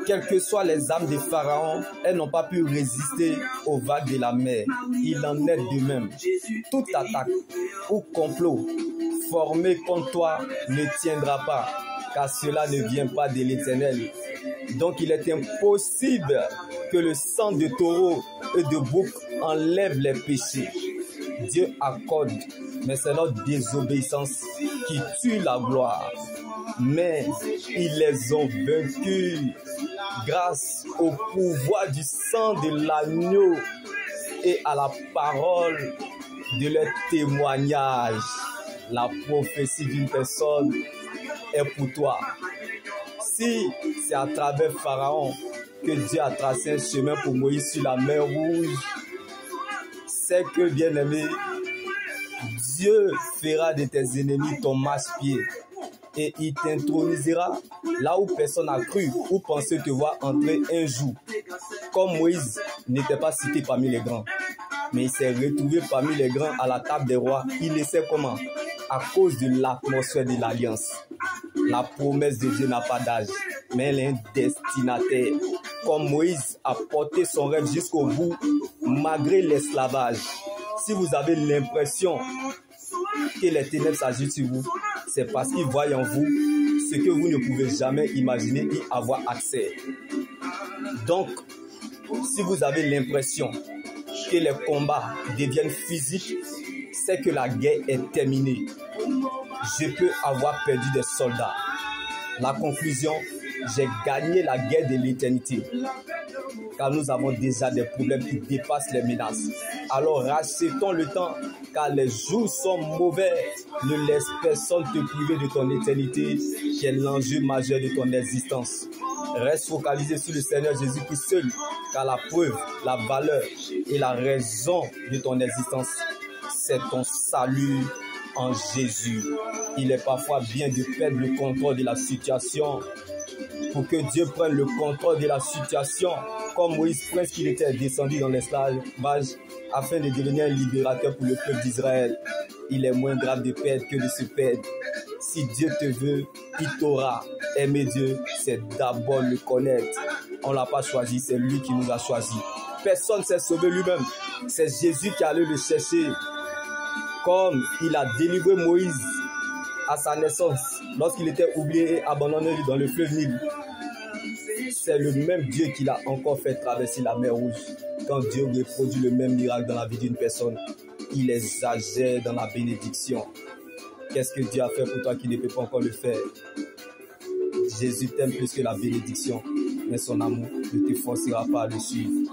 Quelles que soient les âmes des pharaons, elles n'ont pas pu résister aux vagues de la mer. Il en est de même. Toute attaque ou complot formé contre toi ne tiendra pas, car cela ne vient pas de l'Éternel. Donc il est impossible que le sang de taureau et de bouc enlève les péchés. Dieu accorde, mais c'est notre désobéissance qui tue la gloire. Mais ils les ont vaincus grâce au pouvoir du sang de l'agneau et à la parole de leur témoignage. La prophétie d'une personne est pour toi. Si c'est à travers Pharaon que Dieu a tracé un chemin pour Moïse sur la mer Rouge, c'est que, bien-aimé, Dieu fera de tes ennemis ton marchepied et il t'intronisera là où personne n'a cru ou pensé te voir entrer un jour. Comme Moïse n'était pas cité parmi les grands, mais il s'est retrouvé parmi les grands à la table des rois. Il le sait comment? À cause de l'atmosphère de l'alliance. La promesse de Dieu n'a pas d'âge, mais elle est un destinataire. Comme Moïse a porté son rêve jusqu'au bout, malgré l'esclavage. Si vous avez l'impression que les ténèbres s'agitent sur vous, c'est parce qu'ils voient en vous ce que vous ne pouvez jamais imaginer y avoir accès. Donc, si vous avez l'impression que les combats deviennent physiques, c'est que la guerre est terminée. Je peux avoir perdu des soldats. La conclusion, j'ai gagné la guerre de l'éternité. Car nous avons déjà des problèmes qui dépassent les menaces. Alors rachetons le temps, car les jours sont mauvais. Ne laisse personne te priver de ton éternité, qui est l'enjeu majeur de ton existence. Reste focalisé sur le Seigneur Jésus-Christ seul, car la preuve, la valeur et la raison de ton existence, c'est ton salut en Jésus. Il est parfois bien de perdre le contrôle de la situation pour que Dieu prenne le contrôle de la situation, comme Moïse, prince qu'il était descendu dans l'esclavage, afin de devenir un libérateur pour le peuple d'Israël. Il est moins grave de perdre que de se perdre. Si Dieu te veut, il t'aura. Aimer Dieu, c'est d'abord le connaître. On ne l'a pas choisi, c'est lui qui nous a choisi. Personne ne s'est sauvé lui-même. C'est Jésus qui allait le chercher. Comme il a délivré Moïse à sa naissance, lorsqu'il était oublié et abandonné dans le fleuve Nil. C'est le même Dieu qui l'a encore fait traverser la mer Rouge. Quand Dieu reproduit le même miracle dans la vie d'une personne, il exagère dans la bénédiction. Qu'est-ce que Dieu a fait pour toi qui ne peut pas encore le faire? Jésus t'aime plus que la bénédiction, mais son amour ne te forcera pas à le suivre.